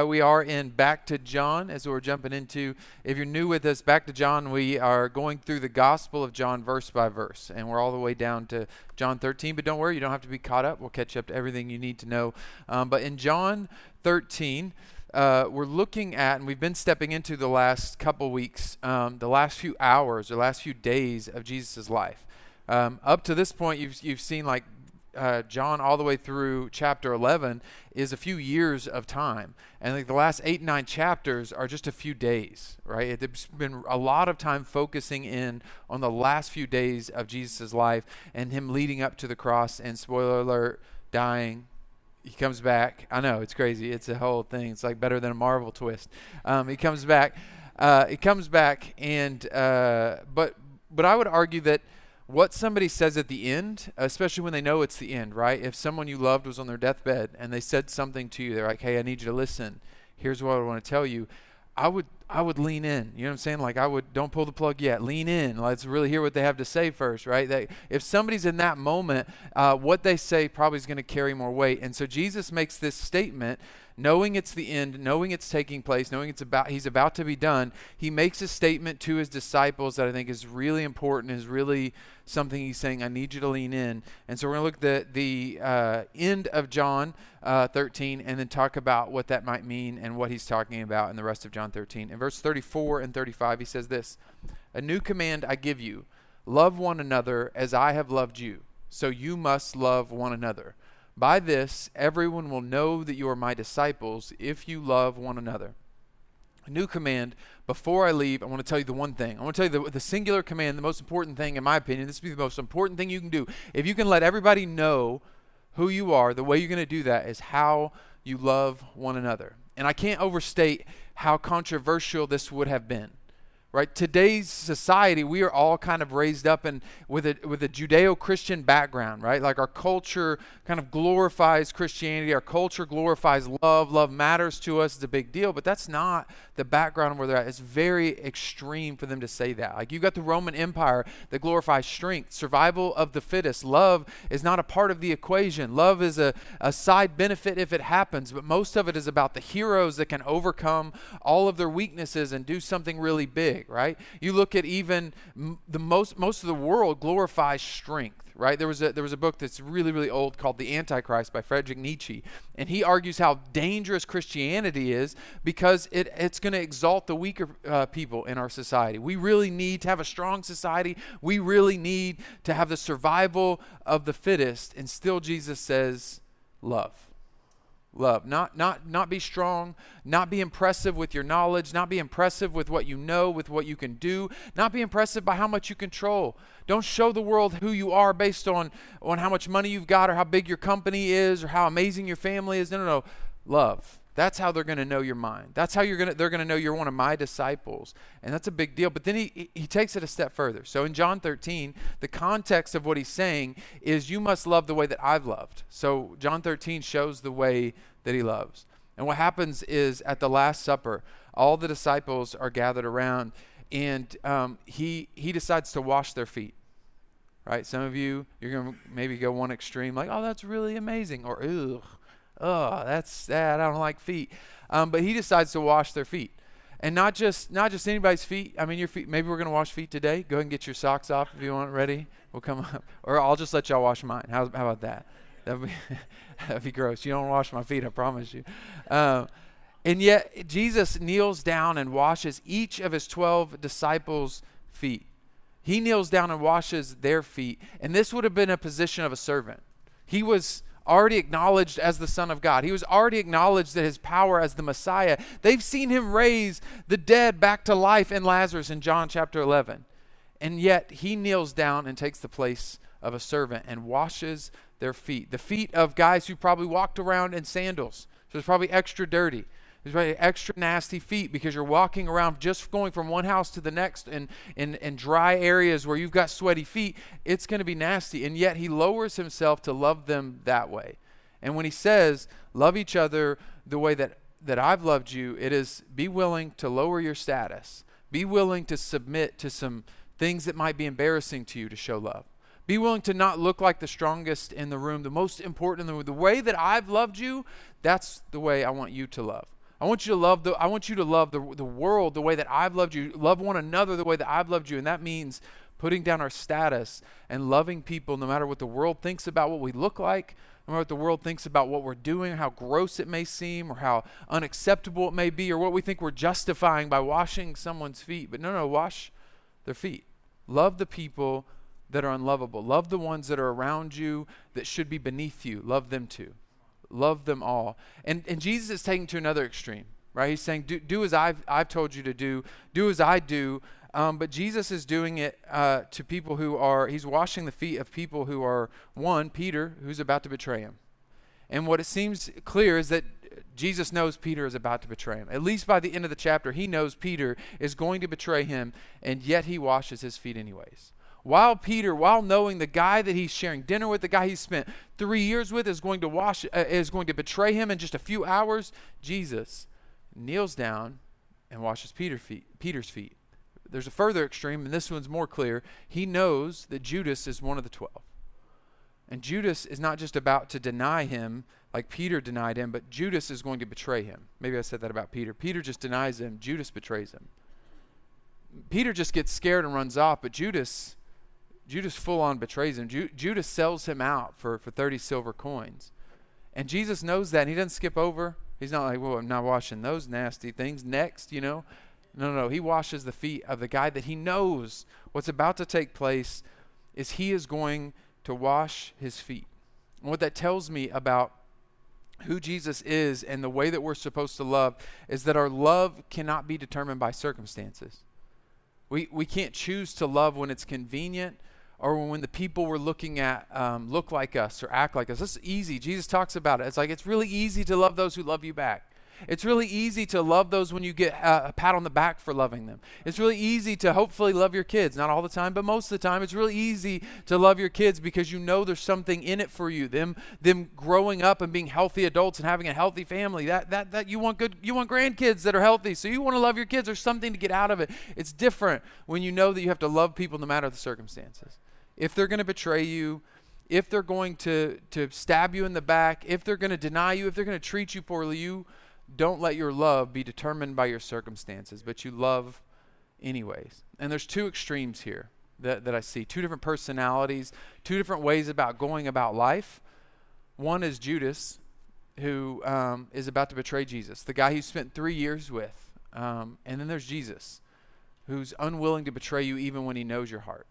we are in Back to John as we're jumping into. If you're new with us, Back to John, we are going through the Gospel of John verse by verse, and we're all the way down to John 13. But don't worry, you don't have to be caught up. We'll catch up to everything you need to know. But in John 13, we're looking at, and we've been stepping into the last couple weeks, the last few hours or last few days of Jesus' life. Up to this point, you've seen like John all the way through chapter 11 is a few years of time. And like the last 8 and 9 chapters are just a few days, right? There's been a lot of time focusing in on the last few days of Jesus' life and him leading up to the cross and, spoiler alert, dying. He comes back. I know, it's crazy. It's a whole thing. It's like better than a Marvel twist. He comes back. And but I would argue that what somebody says at the end, especially when they know it's the end, right? If someone you loved was on their deathbed and they said something to you, they're like, hey, I need you to listen. Here's what I want to tell you. I would lean in. You know what I'm saying? Like don't pull the plug yet. Lean in. Let's really hear what they have to say first, right? If somebody's in that moment, what they say probably is going to carry more weight. And so Jesus makes this statement, knowing it's the end, knowing it's taking place, knowing he's about to be done. He makes a statement to his disciples that I think is really important, is really something he's saying, I need you to lean in. And so we're going to look at the end of John 13 and then talk about what that might mean and what he's talking about in the rest of John 13. In verse 34 and 35, he says this, a new command I give you, love one another as I have loved you, so you must love one another. By this, everyone will know that you are my disciples if you love one another. A new command. Before I leave, I want to tell you the one thing. I want to tell you the singular command, the most important thing, in my opinion. This would be the most important thing you can do. If you can let everybody know who you are, the way you're going to do that is how you love one another. And I can't overstate how controversial this would have been. Right? Today's society, we are all kind of raised up with a Judeo-Christian background, right? Like our culture kind of glorifies Christianity. Our culture glorifies love. Love matters to us. It's a big deal. But that's not the background where they're at. It's very extreme for them to say that. Like you've got the Roman Empire that glorifies strength, survival of the fittest. Love is not a part of the equation. Love is a side benefit if it happens. But most of it is about the heroes that can overcome all of their weaknesses and do something really big. Right? You look at even the most of the world glorifies strength, right? There was a book that's really, really old called The Antichrist by Friedrich Nietzsche, and he argues how dangerous Christianity is because it's going to exalt the weaker people in our society. We really need to have a strong society. We really need to have the survival of the fittest, and still Jesus says, love. Love, not be strong, not be impressive with your knowledge, not be impressive with what you know, with what you can do, not be impressive by how much you control. Don't show the world who you are based on how much money you've got or how big your company is or how amazing your family is. No. Love. That's how they're going to know your mind. That's how they're going to know you're one of my disciples. And that's a big deal. But then he takes it a step further. So in John 13, the context of what he's saying is you must love the way that I've loved. So John 13 shows the way that he loves. And what happens is at the Last Supper, all the disciples are gathered around and he decides to wash their feet. Right? Some of you, you're going to maybe go one extreme like, oh, that's really amazing. Or, ugh. Oh, that's sad. I don't like feet. But he decides to wash their feet. And not just anybody's feet. I mean, your feet. Maybe we're going to wash feet today. Go ahead and get your socks off if you want. Ready? We'll come up. Or I'll just let y'all wash mine. How about that? That'd be gross. You don't wash my feet, I promise you. And yet, Jesus kneels down and washes each of his 12 disciples' feet. He kneels down and washes their feet. And this would have been a position of a servant. He was already acknowledged as the Son of God. He was already acknowledged that his power as the Messiah. They've seen him raise the dead back to life in Lazarus in John chapter 11. And yet he kneels down and takes the place of a servant and washes their feet. The feet of guys who probably walked around in sandals. So it's probably extra dirty. There's probably extra nasty feet because you're walking around just going from one house to the next in dry areas where you've got sweaty feet. It's going to be nasty. And yet he lowers himself to love them that way. And when he says, love each other the way that I've loved you, it is be willing to lower your status. Be willing to submit to some things that might be embarrassing to you to show love. Be willing to not look like the strongest in the room, the most important in the room. The way that I've loved you, that's the way I want you to love. I want you to love the world the way that I've loved you. Love one another the way that I've loved you. And that means putting down our status and loving people no matter what the world thinks about what we look like, no matter what the world thinks about what we're doing, how gross it may seem, or how unacceptable it may be, or what we think we're justifying by washing someone's feet. But no, wash their feet. Love the people that are unlovable. Love the ones that are around you that should be beneath you. Love them too. Love them all. And Jesus is taking to another extreme, right? He's saying, do as I've told you to do as I do. But Jesus is doing it to people he's washing the feet of people who are, one, Peter, who's about to betray him. And what it seems clear is that Jesus knows Peter is about to betray him. At least by the end of the chapter, he knows Peter is going to betray him, and yet he washes his feet anyways. While knowing the guy that he's sharing dinner with, the guy he spent 3 years with is going to betray him in just a few hours, Jesus kneels down and washes Peter's feet. There's a further extreme, and this one's more clear. He knows that Judas is one of the 12. And Judas is not just about to deny him like Peter denied him, but Judas is going to betray him. Maybe I said that about Peter. Peter just denies him. Judas betrays him. Peter just gets scared and runs off, but Judas full on betrays him. Judas sells him out for 30 silver coins. And Jesus knows that, and he doesn't skip over. He's not like, well, I'm not washing those nasty things next, No. He washes the feet of the guy that he knows what's about to take place is he is going to wash his feet. And what that tells me about who Jesus is and the way that we're supposed to love is that our love cannot be determined by circumstances. We can't choose to love when it's convenient or when the people we're looking at look like us or act like us. This is easy. Jesus talks about it. It's like it's really easy to love those who love you back. It's really easy to love those when you get a pat on the back for loving them. It's really easy to hopefully love your kids. Not all the time, but most of the time. It's really easy to love your kids because you know there's something in it for you. Them growing up and being healthy adults and having a healthy family. That you want grandkids that are healthy. So you want to love your kids. There's something to get out of it. It's different when you know that you have to love people no matter the circumstances. If they're going to betray you, if they're going to stab you in the back, if they're going to deny you, if they're going to treat you poorly, you don't let your love be determined by your circumstances, but you love anyways. And there's two extremes here that I see. Two different personalities, two different ways about going about life. One is Judas, who is about to betray Jesus, the guy he spent 3 years with. And then there's Jesus, who's unwilling to betray you even when he knows your heart.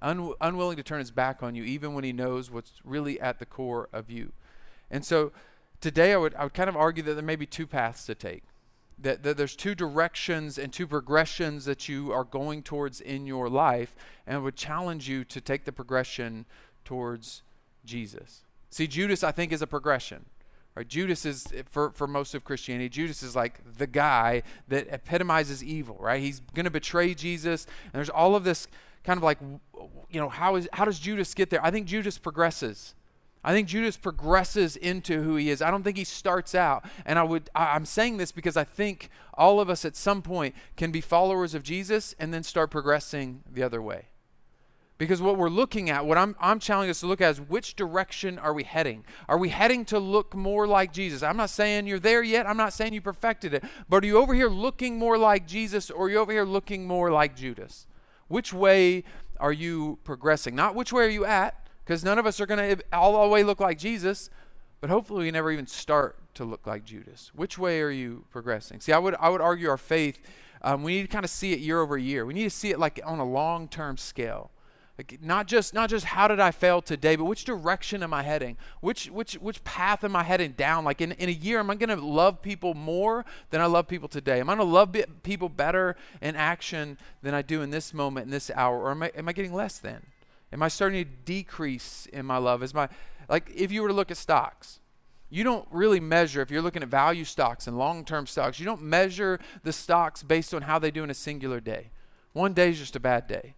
Unwilling to turn his back on you even when he knows what's really at the core of you. And so today I would kind of argue that there may be two paths to take. That there's two directions and two progressions that you are going towards in your life, and I would challenge you to take the progression towards Jesus. See, Judas, I think, is a progression. Right? Judas is, for most of Christianity, Judas is like the guy that epitomizes evil, right? He's going to betray Jesus, and there's all of this kind of like, how does Judas get there? I think Judas progresses. I think Judas progresses into who he is. I don't think he starts out. And I'm saying this because I think all of us at some point can be followers of Jesus and then start progressing the other way. Because what we're looking at, what I'm challenging us to look at is which direction are we heading? Are we heading to look more like Jesus? I'm not saying you're there yet. I'm not saying you perfected it. But are you over here looking more like Jesus, or are you over here looking more like Judas? Which way are you progressing? Not which way are you at? Because none of us are going to all the way look like Jesus, but hopefully we never even start to look like Judas. Which way are you progressing? See, I would argue our faith, we need to kind of see it year over year. We need to see it like on a long-term scale. Like not just how did I fail today, but which direction am I heading? Which path am I heading down? Like in a year, am I going to love people more than I love people today? Am I going to love people better in action than I do in this moment, in this hour? Or am I getting less than? Am I starting to decrease in my love? If you were to look at stocks, you don't really measure, if you're looking at value stocks and long-term stocks, you don't measure the stocks based on how they do in a singular day. One day is just a bad day.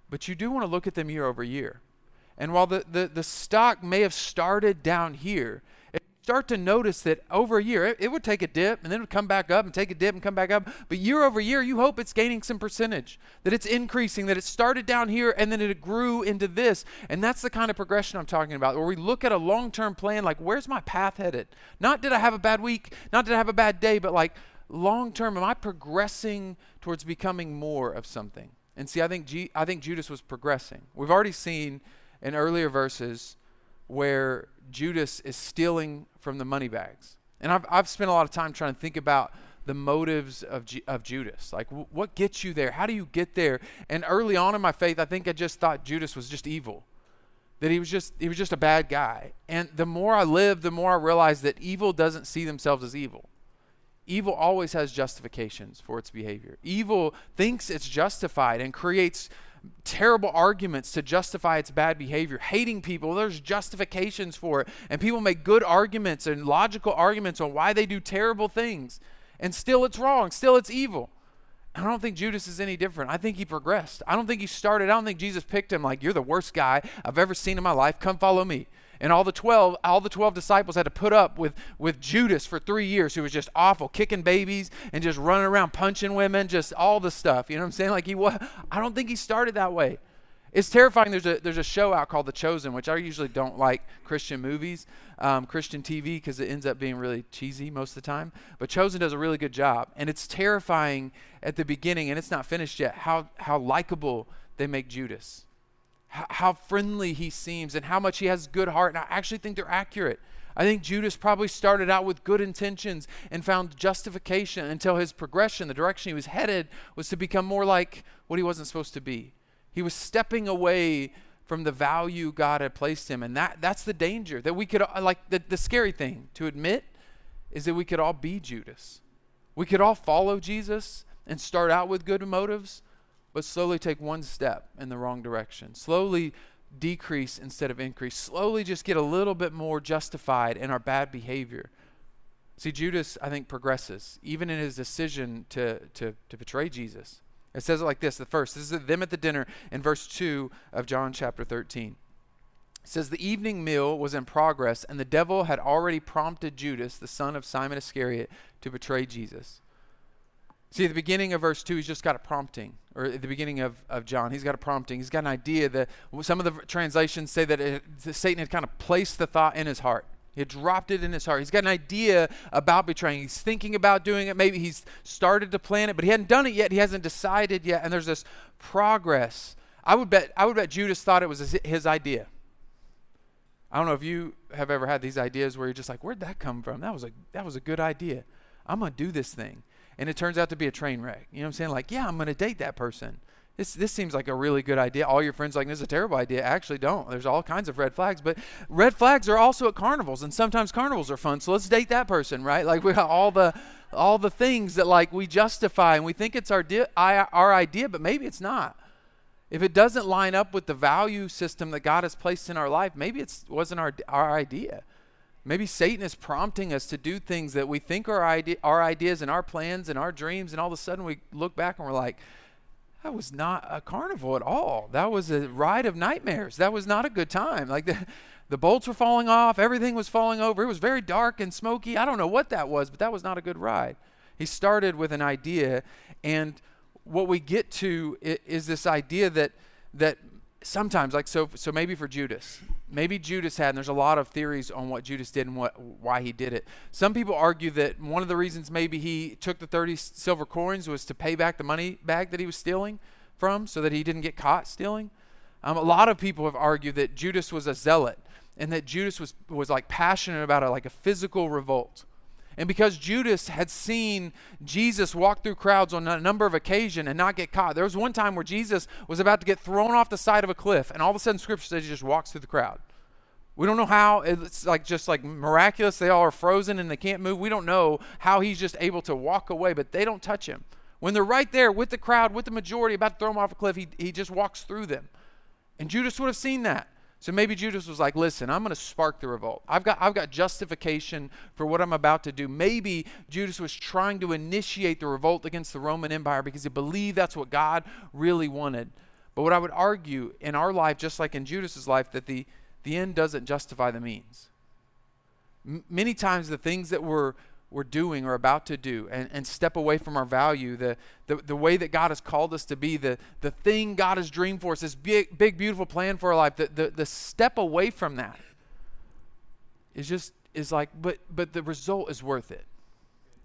But you do want to look at them year over year. And while the stock may have started down here, if you start to notice that over a year, it would take a dip and then it would come back up and take a dip and come back up. But year over year, you hope it's gaining some percentage, that it's increasing, that it started down here and then it grew into this. And that's the kind of progression I'm talking about, where we look at a long-term plan, like, where's my path headed? Not did I have a bad week, not did I have a bad day, but like long-term, am I progressing towards becoming more of something? And see, I think Judas was progressing. We've already seen in earlier verses where Judas is stealing from the money bags. And I've spent a lot of time trying to think about the motives of Judas. Like, what gets you there? How do you get there? And early on in my faith, I think I just thought Judas was just evil, that he was just a bad guy. And the more I live, the more I realize that evil doesn't see themselves as evil. Evil always has justifications for its behavior. Evil thinks it's justified and creates terrible arguments to justify its bad behavior. Hating people, there's justifications for it. And people make good arguments and logical arguments on why they do terrible things. And still it's wrong. Still it's evil. I don't think Judas is any different. I think he progressed. I don't think think Jesus picked him like, you're the worst guy I've ever seen in my life. Come follow me. And all the 12 disciples had to put up with Judas for 3 years, who was just awful, kicking babies and just running around punching women, just all the stuff. You know what I'm saying? Like, I don't think he started that way. It's terrifying. There's a show out called The Chosen, which I usually don't like Christian movies, Christian TV, because it ends up being really cheesy most of the time. But Chosen does a really good job. And it's terrifying at the beginning, and it's not finished yet, how likable they make Judas. How friendly he seems and how much he has good heart. And I actually think they're accurate. I think Judas probably started out with good intentions and found justification until his progression, the direction he was headed, was to become more like what he wasn't supposed to be. He was stepping away from the value God had placed him. And that's the danger, that we could, like, the scary thing to admit is that we could all be Judas. We could all follow Jesus and start out with good motives, but slowly take one step in the wrong direction. Slowly decrease instead of increase. Slowly just get a little bit more justified in our bad behavior. See, Judas, I think, progresses, even in his decision to betray Jesus. It says it like this, this is them at the dinner in verse 2 of John chapter 13. It says, the evening meal was in progress, and the devil had already prompted Judas, the son of Simon Iscariot, to betray Jesus. See, at the beginning of verse 2, he's just got a prompting. Or at the beginning of John, he's got a prompting. He's got an idea that some of the translations say that Satan had kind of placed the thought in his heart. He had dropped it in his heart. He's got an idea about betraying. He's thinking about doing it. Maybe he's started to plan it, but he hadn't done it yet. He hasn't decided yet. And there's this progress. I would bet Judas thought it was his idea. I don't know if you have ever had these ideas where you're just like, where'd that come from? That was a good idea. I'm going to do this thing. And it turns out to be a train wreck. You know what I'm saying? Like, yeah, I'm going to date that person. This seems like a really good idea. All your friends are like, this is a terrible idea. Actually, don't. There's all kinds of red flags. But red flags are also at carnivals, and sometimes carnivals are fun. So let's date that person, right? Like, we got all the things that, like, we justify, and we think it's our idea, but maybe it's not. If it doesn't line up with the value system that God has placed in our life, maybe it wasn't our idea. Maybe Satan is prompting us to do things that we think are our ideas and our plans and our dreams, and all of a sudden we look back and we're like, that was not a carnival at all. That was a ride of nightmares. That was not a good time. Like, the bolts were falling off. Everything was falling over. It was very dark and smoky. I don't know what that was, but that was not a good ride. He started with an idea, and what we get to is this idea that sometimes, like, so maybe for Judas, had, and there's a lot of theories on what Judas did and why he did it. Some people argue that one of the reasons maybe he took the 30 silver coins was to pay back the money bag that he was stealing from, so that he didn't get caught stealing. A lot of people have argued that Judas was a zealot, and that Judas was like passionate about a physical revolt. And because Judas had seen Jesus walk through crowds on a number of occasions and not get caught. There was one time where Jesus was about to get thrown off the side of a cliff, and all of a sudden Scripture says he just walks through the crowd. We don't know how. It's just miraculous. They all are frozen and they can't move. We don't know how he's just able to walk away, but they don't touch him. When they're right there with the crowd, with the majority, about to throw him off a cliff, he just walks through them. And Judas would have seen that. So maybe Judas was like, listen, I'm going to spark the revolt. I've got justification for what I'm about to do. Maybe Judas was trying to initiate the revolt against the Roman Empire because he believed that's what God really wanted. But what I would argue in our life, just like in Judas's life, that the end doesn't justify the means. Many times the things that we're doing or about to do and step away from our value, the way that God has called us to be, the thing God has dreamed for us, this big, beautiful plan for our life, the step away from that is like, but the result is worth it.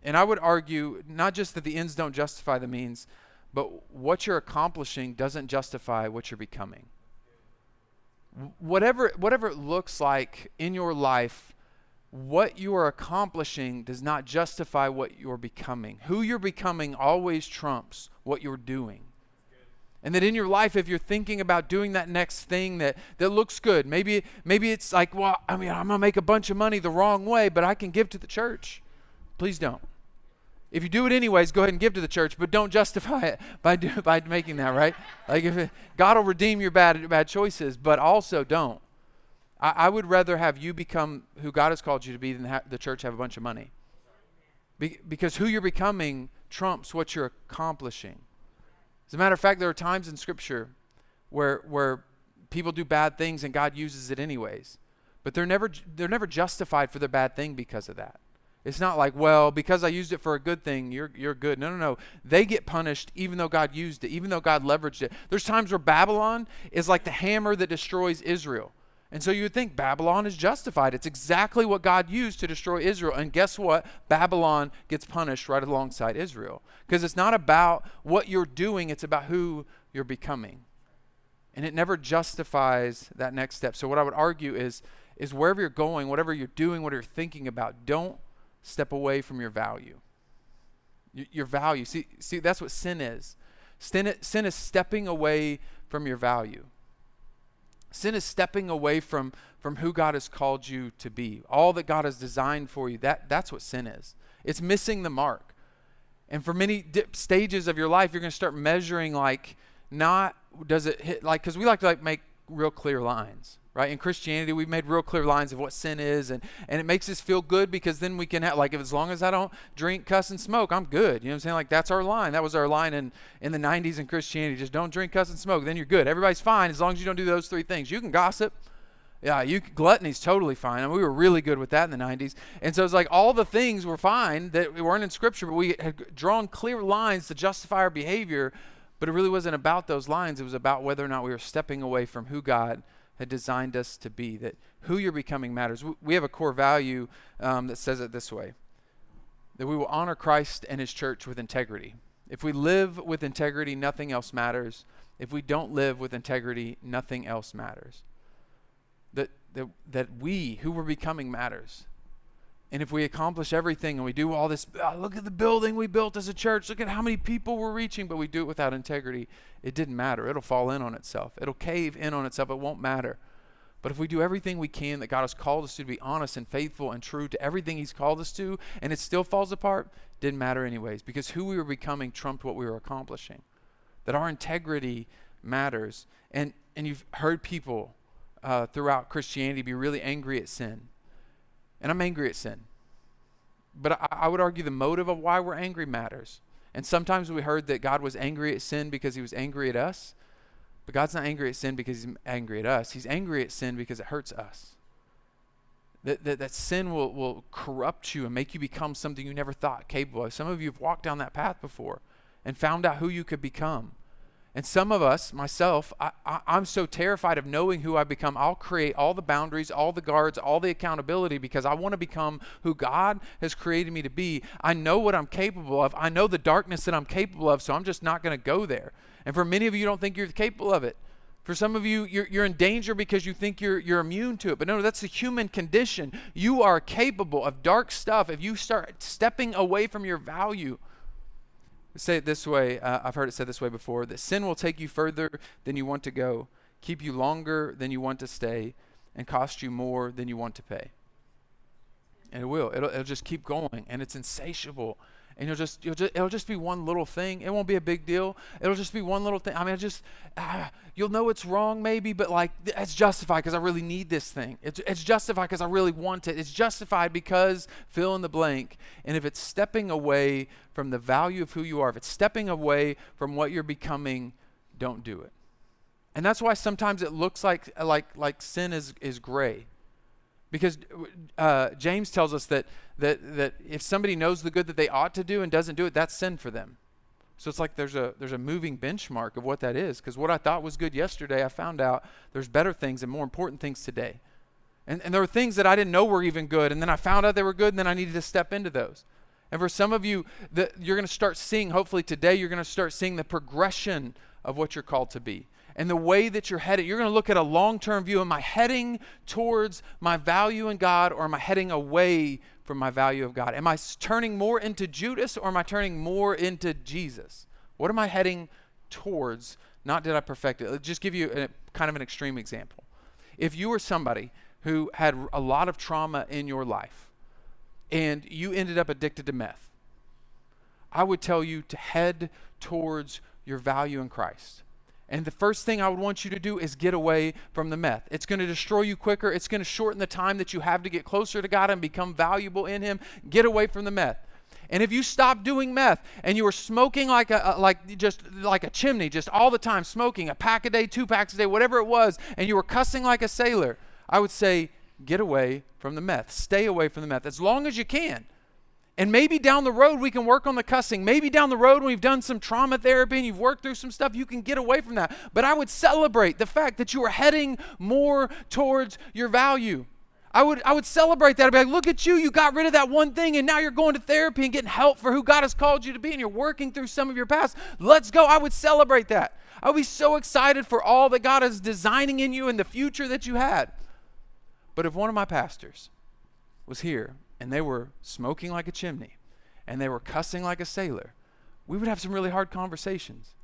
And I would argue not just that the ends don't justify the means, but what you're accomplishing doesn't justify what you're becoming. Whatever it looks like in your life, what you are accomplishing does not justify what you're becoming. Who you're becoming always trumps what you're doing. And that in your life, if you're thinking about doing that next thing that looks good, maybe it's like, well, I mean, I'm going to make a bunch of money the wrong way, but I can give to the church. Please don't. If you do it anyways, go ahead and give to the church, but don't justify it by making that, right? Like God will redeem your bad choices, but also don't. I would rather have you become who God has called you to be than the church have a bunch of money. Because who you're becoming trumps what you're accomplishing. As a matter of fact, there are times in Scripture where people do bad things and God uses it anyways, but they're never justified for their bad thing because of that. It's not like, well, because I used it for a good thing, you're good. No. They get punished even though God used it, even though God leveraged it. There's times where Babylon is like the hammer that destroys Israel. And so you would think Babylon is justified. It's exactly what God used to destroy Israel. And guess what? Babylon gets punished right alongside Israel. Because it's not about what you're doing, it's about who you're becoming. And it never justifies that next step. So what I would argue is wherever you're going, whatever you're doing, whatever you're thinking about, don't step away from your value. Your value. See, that's what sin is. Sin is stepping away from your value. Sin is stepping away from who God has called you to be. All that God has designed for you, that's what sin is. It's missing the mark. And for many stages of your life, you're going to start measuring like, not does it hit, like, because we like to make real clear lines. Right? In Christianity, we've made real clear lines of what sin is, and it makes us feel good because then we can have, like, if as long as I don't drink, cuss, and smoke, I'm good. You know what I'm saying? Like, that's our line. That was our line in the 90s in Christianity. Just don't drink, cuss, and smoke. Then you're good. Everybody's fine as long as you don't do those three things. You can gossip. Yeah, gluttony's totally fine. I mean, we were really good with that in the 90s. And so it's like all the things were fine that weren't in Scripture, but we had drawn clear lines to justify our behavior, but it really wasn't about those lines. It was about whether or not we were stepping away from who God had designed us to be, that who you're becoming matters. We have a core value that says it this way, that we will honor Christ and his church with integrity. If we live with integrity, nothing else matters. If we don't live with integrity, nothing else matters. That we, who we're becoming, matters. And if we accomplish everything and we do all this, look at the building we built as a church, look at how many people we're reaching, but we do it without integrity, it didn't matter. It'll fall in on itself. It'll cave in on itself. It won't matter. But if we do everything we can that God has called us to be honest and faithful and true to everything he's called us to, and it still falls apart, didn't matter anyways, because who we were becoming trumped what we were accomplishing. That our integrity matters. And you've heard people throughout Christianity be really angry at sin. And I'm angry at sin. But I would argue the motive of why we're angry matters. And sometimes we heard that God was angry at sin because he was angry at us. But God's not angry at sin because he's angry at us. He's angry at sin because it hurts us. That sin will corrupt you and make you become something you never thought capable of. Some of you have walked down that path before and found out who you could become. And some of us, myself, I'm so terrified of knowing who I become. I'll create all the boundaries, all the guards, all the accountability because I want to become who God has created me to be. I know what I'm capable of. I know the darkness that I'm capable of, so I'm just not going to go there. And for many of you don't think you're capable of it. For some of you, you're in danger because you think you're immune to it. But no, that's a human condition. You are capable of dark stuff if you start stepping away from your value. Say it this way, I've heard it said this way before, that sin will take you further than you want to go, keep you longer than you want to stay, and cost you more than you want to pay. And it will. It'll just keep going, and it's insatiable. And it'll just be one little thing. It won't be a big deal. It'll just be one little thing. I mean, you'll know it's wrong maybe, but like it's justified because I really need this thing. It's justified because I really want it. It's justified because fill in the blank. And if it's stepping away from the value of who you are, if it's stepping away from what you're becoming, don't do it. And that's why sometimes it looks like sin is gray. Because James tells us that if somebody knows the good that they ought to do and doesn't do it, that's sin for them. So it's like there's a moving benchmark of what that is. Because what I thought was good yesterday, I found out there's better things and more important things today. And there were things that I didn't know were even good, and then I found out they were good, and then I needed to step into those. And for some of you, you're going to start seeing, hopefully today, you're going to start seeing the progression of what you're called to be. And the way that you're headed, you're going to look at a long-term view. Am I heading towards my value in God, or am I heading away from my value of God? Am I turning more into Judas, or am I turning more into Jesus? What am I heading towards? Not did I perfect it. I'll just give you kind of an extreme example. If you were somebody who had a lot of trauma in your life, and you ended up addicted to meth, I would tell you to head towards your value in Christ. And the first thing I would want you to do is get away from the meth. It's going to destroy you quicker. It's going to shorten the time that you have to get closer to God and become valuable in Him. Get away from the meth. And if you stop doing meth and you were smoking like a chimney, just all the time smoking, a pack a day, 2 packs a day, whatever it was, and you were cussing like a sailor, I would say get away from the meth. Stay away from the meth as long as you can. And maybe down the road we can work on the cussing. Maybe down the road when we've done some trauma therapy and you've worked through some stuff, you can get away from that. But I would celebrate the fact that you are heading more towards your value. I would celebrate that. I'd be like, look at you, you got rid of that one thing and now you're going to therapy and getting help for who God has called you to be, and you're working through some of your past. Let's go. I would celebrate that. I would be so excited for all that God is designing in you and the future that you had. But if one of my pastors was here and they were smoking like a chimney and they were cussing like a sailor, we would have some really hard conversations,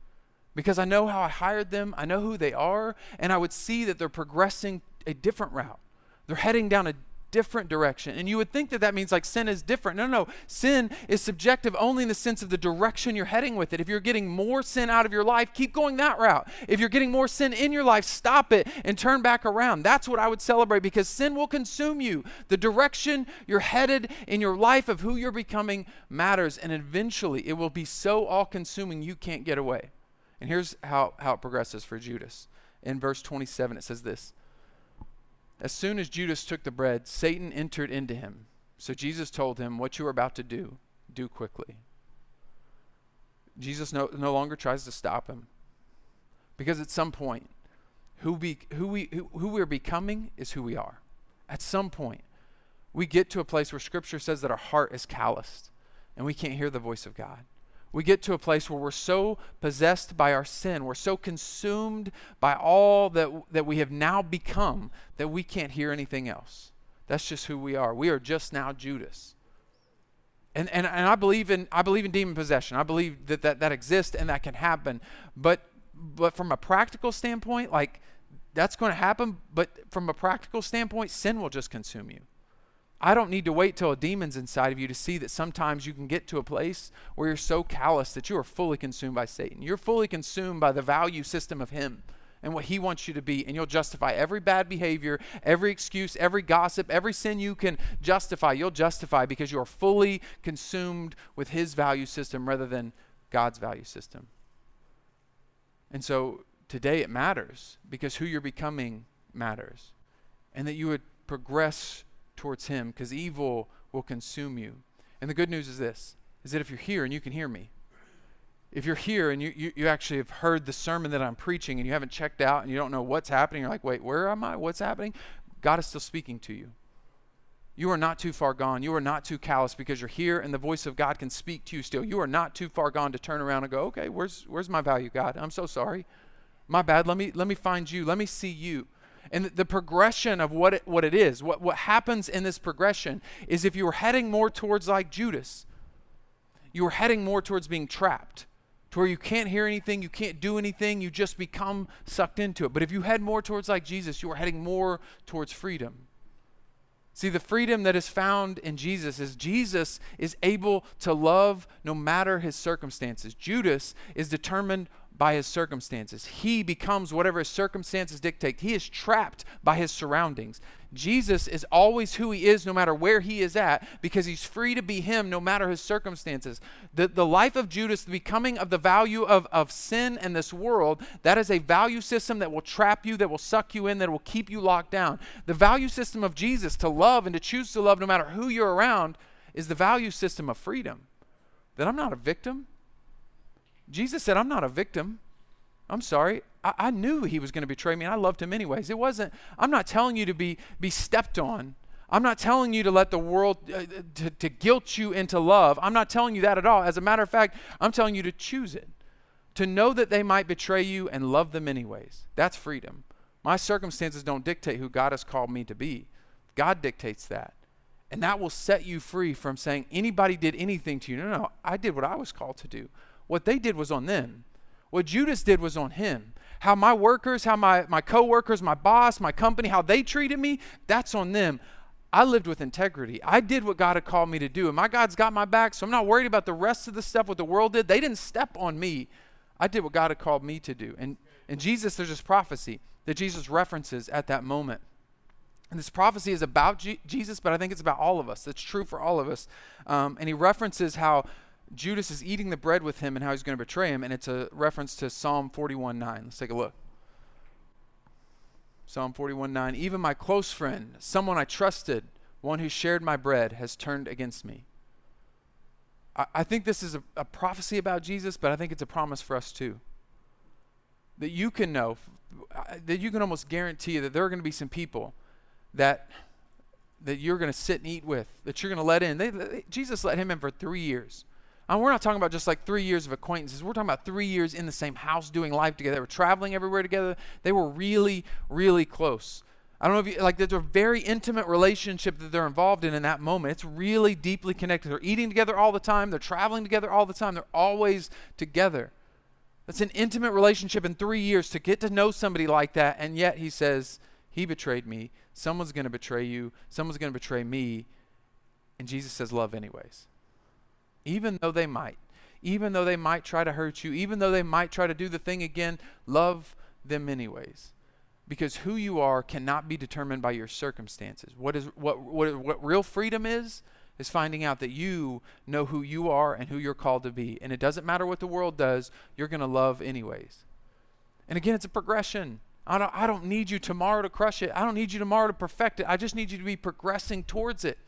because I know how I hired them, I know who they are, and I would see that they're progressing a different route. They're heading down a different direction. And you would think that means like sin is different. No. Sin is subjective only in the sense of the direction you're heading with it. If you're getting more sin out of your life, keep going that route. If you're getting more sin in your life, stop it and turn back around. That's what I would celebrate, because sin will consume you. The direction you're headed in your life of who you're becoming matters, and eventually it will be so all-consuming you can't get away. And here's how it progresses for Judas. In verse 27, it says this: as soon as Judas took the bread, Satan entered into him. So Jesus told him, what you are about to do, do quickly. Jesus no longer tries to stop him, because at some point, who we're becoming is who we are. At some point, we get to a place where Scripture says that our heart is calloused and we can't hear the voice of God. We get to a place where we're so possessed by our sin, we're so consumed by all that we have now become, that we can't hear anything else. That's just who we are. We are just now Judas. And I believe in demon possession. I believe that exists and that can happen. But from a practical standpoint, like, that's going to happen. But from a practical standpoint, sin will just consume you. I don't need to wait till a demon's inside of you to see that sometimes you can get to a place where you're so callous that you are fully consumed by Satan. You're fully consumed by the value system of him and what he wants you to be, and you'll justify every bad behavior, every excuse, every gossip, every sin you can justify, you'll justify, because you are fully consumed with his value system rather than God's value system. And so today it matters, because who you're becoming matters, and that you would progress towards him, because evil will consume you. And the good news is this, is that if you're here and you can hear me, if you're here and you actually have heard the sermon that I'm preaching and you haven't checked out and you don't know what's happening, you're like, wait, where am I? What's happening? God is still speaking to you. You are not too far gone. You are not too callous, because you're here and the voice of God can speak to you still. You are not too far gone to turn around and go, okay, where's my value, God? I'm so sorry. My bad. Let me find you. Let me see you. And the progression of what it is, what happens in this progression is, if you were heading more towards like Judas, you were heading more towards being trapped, to where you can't hear anything, you can't do anything, you just become sucked into it. But if you head more towards like Jesus, you are heading more towards freedom. See, the freedom that is found in Jesus is able to love no matter his circumstances. Judas is determined by his circumstances. He becomes whatever his circumstances dictate. He is trapped by his surroundings. Jesus is always who he is no matter where he is at, because he's free to be him no matter his circumstances. The life of Judas, the becoming of the value of sin and this world, that is a value system that will trap you, that will suck you in, that will keep you locked down. The value system of Jesus, to love and to choose to love no matter who you're around, is the value system of freedom. That I'm not a victim. Jesus said, I'm not a victim. I'm sorry. I knew he was going to betray me, and I loved him anyways. I'm not telling you to be stepped on. I'm not telling you to let the world, to guilt you into love. I'm not telling you that at all. As a matter of fact, I'm telling you to choose it. To know that they might betray you and love them anyways. That's freedom. My circumstances don't dictate who God has called me to be. God dictates that. And that will set you free from saying anybody did anything to you. No, I did what I was called to do. What they did was on them. What Judas did was on him. How my workers, how my co-workers, my boss, my company, how they treated me, that's on them. I lived with integrity. I did what God had called me to do. And my God's got my back, so I'm not worried about the rest of the stuff what the world did. They didn't step on me. I did what God had called me to do. And Jesus, there's this prophecy that Jesus references at that moment. And this prophecy is about Jesus, but I think it's about all of us. It's true for all of us. And he references how Judas is eating the bread with him and how he's going to betray him. And it's a reference to Psalm 41:9. Let's take a look. Psalm 41:9. Even my close friend, someone I trusted, one who shared my bread, has turned against me. I think this is a prophecy about Jesus, but I think it's a promise for us too. That you can know, that you can almost guarantee that there are going to be some people that you're going to sit and eat with, that you're going to let in. Jesus let him in for 3 years. And we're not talking about just like 3 years of acquaintances. We're talking about 3 years in the same house doing life together. They were traveling everywhere together. They were really, really close. I don't know if you, like, there's a very intimate relationship that they're involved in that moment. It's really deeply connected. They're eating together all the time. They're traveling together all the time. They're always together. That's an intimate relationship in 3 years, to get to know somebody like that. And yet he says, he betrayed me. Someone's going to betray you. Someone's going to betray me. And Jesus says, love anyways. Even though they might try to hurt you, even though they might try to do the thing again, love them anyways. Because who you are cannot be determined by your circumstances. What real freedom is finding out that you know who you are and who you're called to be. And it doesn't matter what the world does, you're going to love anyways. And again, it's a progression. I don't need you tomorrow to crush it. I don't need you tomorrow to perfect it. I just need you to be progressing towards it.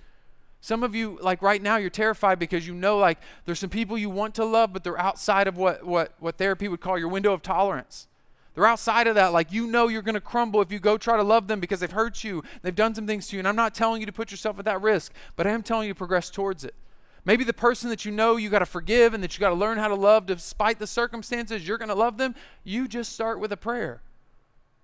Some of you, like right now, you're terrified because you know, like, there's some people you want to love, but they're outside of what therapy would call your window of tolerance. They're outside of that. Like, you know you're going to crumble if you go try to love them because they've hurt you. They've done some things to you. And I'm not telling you to put yourself at that risk, but I am telling you to progress towards it. Maybe the person that you know you got to forgive and that you got to learn how to love despite the circumstances, you're going to love them. You just start with a prayer.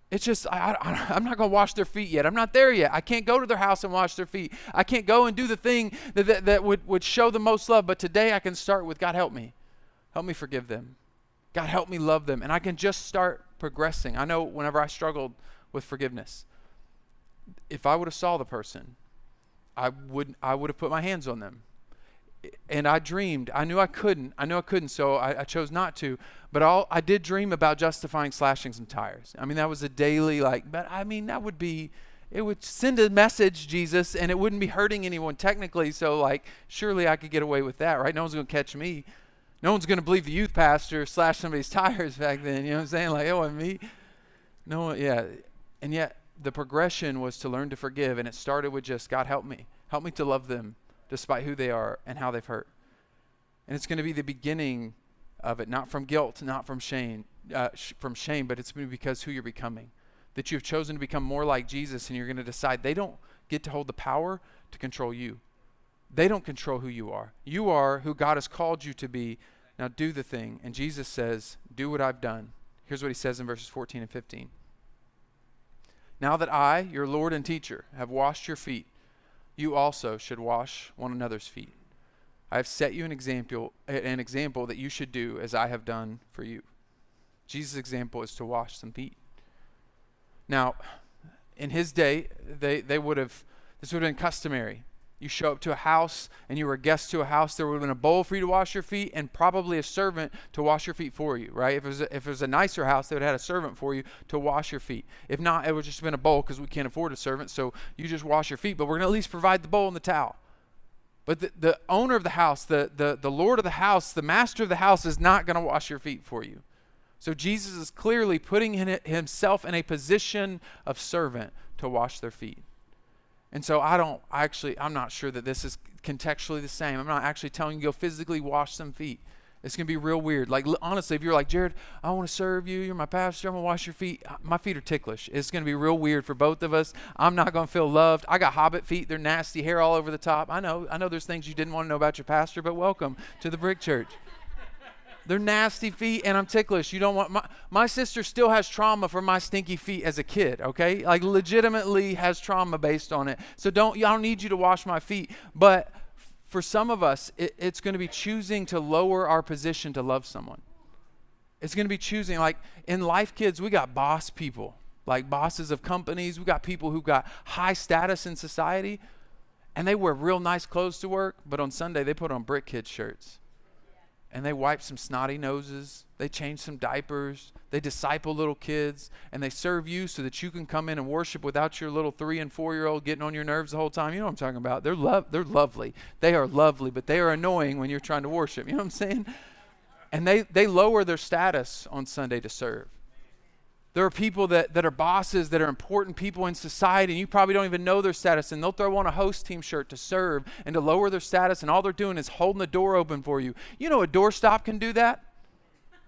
It's just, I'm not going to wash their feet yet. I'm not there yet. I can't go to their house and wash their feet. I can't go and do the thing that would show the most love. But today I can start with, God, help me. Help me forgive them. God, help me love them. And I can just start progressing. I know whenever I struggled with forgiveness, if I would have saw the person, I would have put my hands on them. And I dreamed. I knew I couldn't, so I chose not to. But I did dream about justifying slashing some tires. I mean, that was a daily, but I mean, it would send a message, Jesus, and it wouldn't be hurting anyone technically. So, surely I could get away with that, right? No one's going to catch me. No one's going to believe the youth pastor slashed somebody's tires back then. You know what I'm saying? It wasn't me. No one, yeah. And yet, the progression was to learn to forgive, and it started with just, God, help me. Help me to love them despite who they are and how they've hurt. And it's going to be the beginning of it, not from guilt, not from shame, but it's going to be because who you're becoming. That you've chosen to become more like Jesus, and you're going to decide they don't get to hold the power to control you. They don't control who you are. You are who God has called you to be. Now do the thing. And Jesus says, do what I've done. Here's what he says in verses 14 and 15. Now that I, your Lord and teacher, have washed your feet, you also should wash one another's feet. I have set you an example that you should do as I have done for you. Jesus' example is to wash some feet. Now, in his day, this would have been customary. You show up to a house and you were a guest to a house, there would have been a bowl for you to wash your feet and probably a servant to wash your feet for you, right? If it was a nicer house, they would have had a servant for you to wash your feet. If not, it would just have been a bowl because we can't afford a servant, so you just wash your feet. But we're going to at least provide the bowl and the towel. But the owner of the house, the Lord of the house, the master of the house is not going to wash your feet for you. So Jesus is clearly putting himself in a position of servant to wash their feet. And so I'm not sure that this is contextually the same. I'm not actually telling you to go physically wash some feet. It's going to be real weird. Like, honestly, if you're like, Jared, I want to serve you. You're my pastor. I'm going to wash your feet. My feet are ticklish. It's going to be real weird for both of us. I'm not going to feel loved. I got hobbit feet. They're nasty, hair all over the top. I know there's things you didn't want to know about your pastor, but welcome to TheBrick.Church. They're nasty feet, and I'm ticklish. You don't want my sister still has trauma from my stinky feet as a kid, okay? Like, legitimately has trauma based on it. So I don't need you to wash my feet. But for some of us, it's going to be choosing to lower our position to love someone. It's going to be choosing, like in Life Kids, we got boss people, like bosses of companies. We got people who got high status in society, and they wear real nice clothes to work, but on Sunday they put on Brick Kids shirts. And they wipe some snotty noses, they change some diapers, they disciple little kids, and they serve you so that you can come in and worship without your little 3 and 4-year-old getting on your nerves the whole time. You know what I'm talking about. They're lovely. They are lovely, but they are annoying when you're trying to worship. You know what I'm saying? And they lower their status on Sunday to serve. There are people that are bosses, that are important people in society, and you probably don't even know their status, and they'll throw on a host team shirt to serve and to lower their status, and all they're doing is holding the door open for you. You know a doorstop can do that?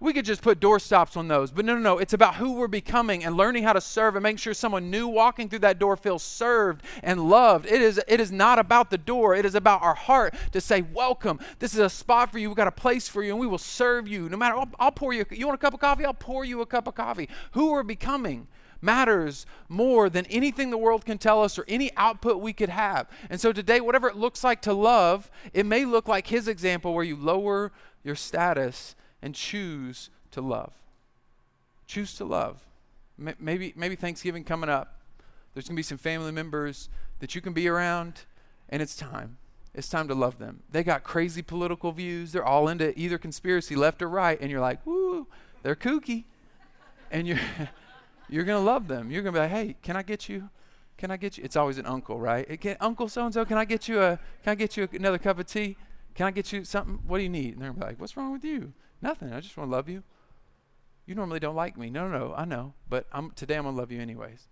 We could just put door stops on those. But no. It's about who we're becoming and learning how to serve and making sure someone new walking through that door feels served and loved. It is not about the door. It is about our heart to say, welcome. This is a spot for you. We've got a place for you, and we will serve you. No matter, I'll pour you. You want a cup of coffee? I'll pour you a cup of coffee. Who we're becoming matters more than anything the world can tell us or any output we could have. And so today, whatever it looks like to love, it may look like his example where you lower your status and choose to love. Choose to love. Maybe Thanksgiving coming up. There's going to be some family members that you can be around, and it's time. It's time to love them. They got crazy political views. They're all into either conspiracy, left or right, and you're like, woo, they're kooky. And you're going to love them. You're going to be like, hey, can I get you? It's always an uncle, right? Uncle so-and-so, can I get you another cup of tea? Can I get you something? What do you need? And they're going to be like, what's wrong with you? Nothing. I just want to love you. You normally don't like me. No, I know. But today I'm going to love you anyways.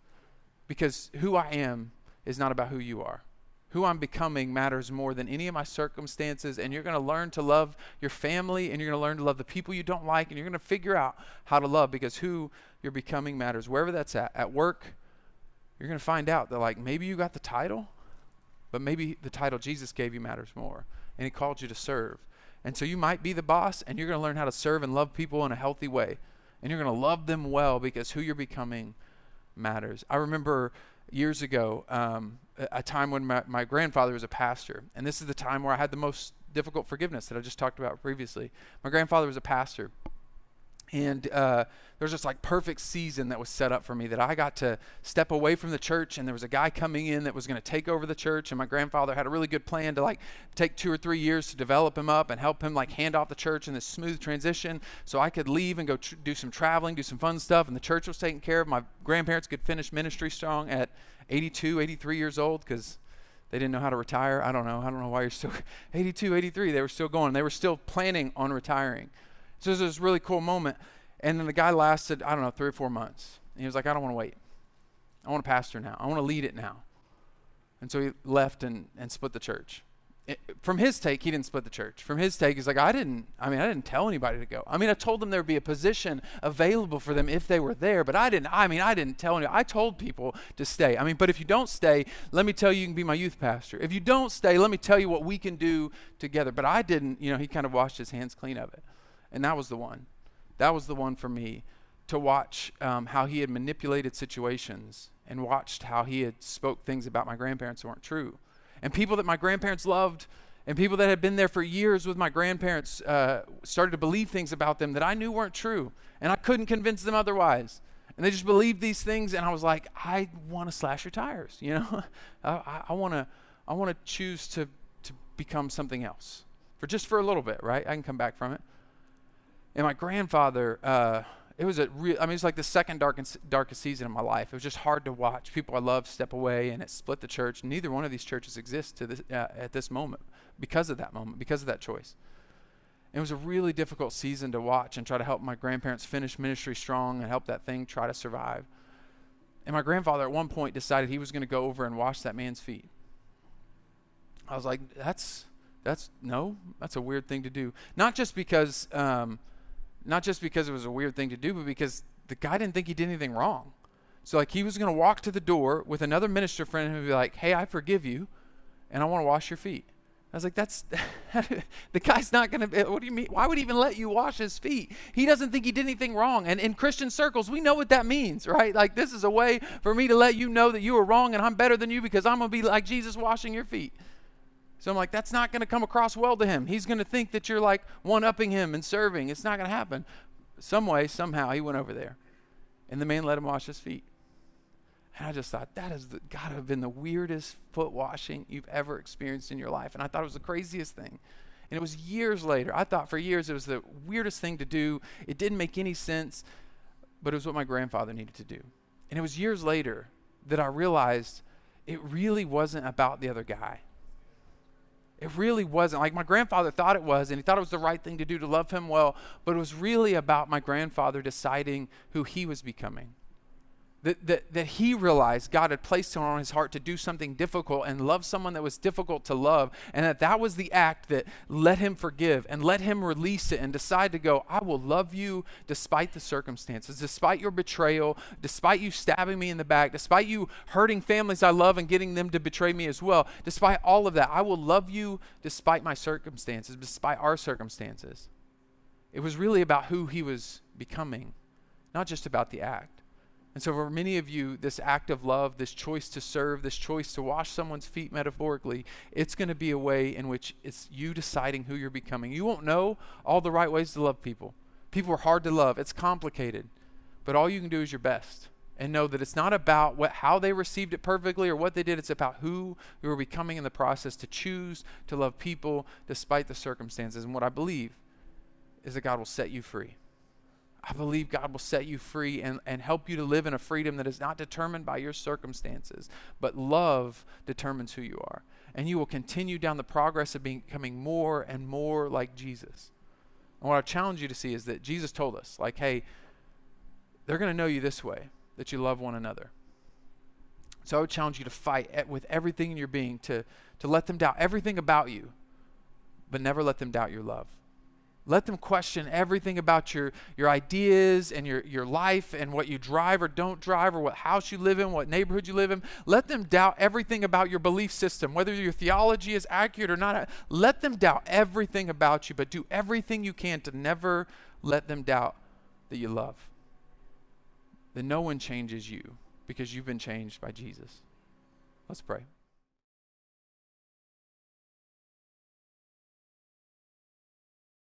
Because who I am is not about who you are. Who I'm becoming matters more than any of my circumstances. And you're going to learn to love your family, and you're going to learn to love the people you don't like, and you're going to figure out how to love, because who you're becoming matters. Wherever that's at work, you're going to find out that, like, maybe you got the title, but maybe the title Jesus gave you matters more. And he called you to serve. And so you might be the boss, and you're going to learn how to serve and love people in a healthy way. And you're going to love them well, because who you're becoming matters. I remember years ago, a time when my grandfather was a pastor. And this is the time where I had the most difficult forgiveness that I just talked about previously. My grandfather was a pastor. And there was just like perfect season that was set up for me, that I got to step away from the church, and there was a guy coming in that was going to take over the church, and my grandfather had a really good plan to like take 2 or 3 years to develop him up and help him like hand off the church in this smooth transition so I could leave and go do some traveling, do some fun stuff, and the church was taken care of. My grandparents could finish ministry strong at 82, 83 years old, because they didn't know how to retire. I don't know why you're still 82, 83. They were still going. They were still planning on retiring. So it was this really cool moment. And then the guy lasted, 3 or 4 months. And he was like, I don't want to wait. I want to pastor now. I want to lead it now. And so he left and split the church. From his take, he didn't split the church. From his take, he's like, I didn't tell anybody to go. I told them there would be a position available for them if they were there, but I didn't tell anybody. I told people to stay. But if you don't stay, let me tell you, you can be my youth pastor. If you don't stay, let me tell you what we can do together. But I didn't, he kind of washed his hands clean of it. And that was the one. That was the one for me, to watch how he had manipulated situations, and watched how he had spoke things about my grandparents that weren't true. And people that my grandparents loved, and people that had been there for years with my grandparents started to believe things about them that I knew weren't true. And I couldn't convince them otherwise. And they just believed these things, and I was like, I want to slash your tires, I want I want to choose to become something else for a little bit, right? I can come back from it. And my grandfather, it was it was like the second darkest season of my life. It was just hard to watch people I loved step away, and it split the church. Neither one of these churches exists at this moment because of that choice. It was a really difficult season to watch and try to help my grandparents finish ministry strong and help that thing try to survive. And my grandfather at one point decided he was going to go over and wash that man's feet. I was like, that's a weird thing to do. Not just because it was a weird thing to do, but because the guy didn't think he did anything wrong. So like he was going to walk to the door with another minister friend who would be like, hey, I forgive you, and I want to wash your feet. I was like, the guy's not going to, what do you mean? Why would he even let you wash his feet? He doesn't think he did anything wrong. And in Christian circles, we know what that means, right? Like this is a way for me to let you know that you are wrong and I'm better than you because I'm going to be like Jesus washing your feet. So I'm like, that's not going to come across well to him. He's going to think that you're like one-upping him and serving. It's not going to happen. Some way, somehow, he went over there. And the man let him wash his feet. And I just thought, that has got to have been the weirdest foot washing you've ever experienced in your life. And I thought it was the craziest thing. And it was years later. I thought for years it was the weirdest thing to do. It didn't make any sense, but it was what my grandfather needed to do. And it was years later that I realized it really wasn't about the other guy. It really wasn't. Like my grandfather thought it was, and he thought it was the right thing to do to love him well, but it was really about my grandfather deciding who he was becoming. That he realized God had placed him on his heart to do something difficult and love someone that was difficult to love, and that was the act that let him forgive and let him release it and decide to go, I will love you despite the circumstances, despite your betrayal, despite you stabbing me in the back, despite you hurting families I love and getting them to betray me as well. Despite all of that, I will love you despite my circumstances, despite our circumstances. It was really about who he was becoming, not just about the act. And so for many of you, this act of love, this choice to serve, this choice to wash someone's feet metaphorically, it's going to be a way in which it's you deciding who you're becoming. You won't know all the right ways to love people. People are hard to love. It's complicated. But all you can do is your best. And know that it's not about how they received it perfectly or what they did. It's about who you are becoming in the process to choose to love people despite the circumstances. And what I believe is that God will set you free. I believe God will set you free and help you to live in a freedom that is not determined by your circumstances, but love determines who you are. And you will continue down the progress of becoming more and more like Jesus. And what I challenge you to see is that Jesus told us, like, hey, they're going to know you this way, that you love one another. So I would challenge you to fight with everything in your being to let them doubt everything about you, but never let them doubt your love. Let them question everything about your ideas and your life and what you drive or don't drive or what house you live in, what neighborhood you live in. Let them doubt everything about your belief system, whether your theology is accurate or not. Let them doubt everything about you, but do everything you can to never let them doubt that you love. That no one changes you because you've been changed by Jesus. Let's pray.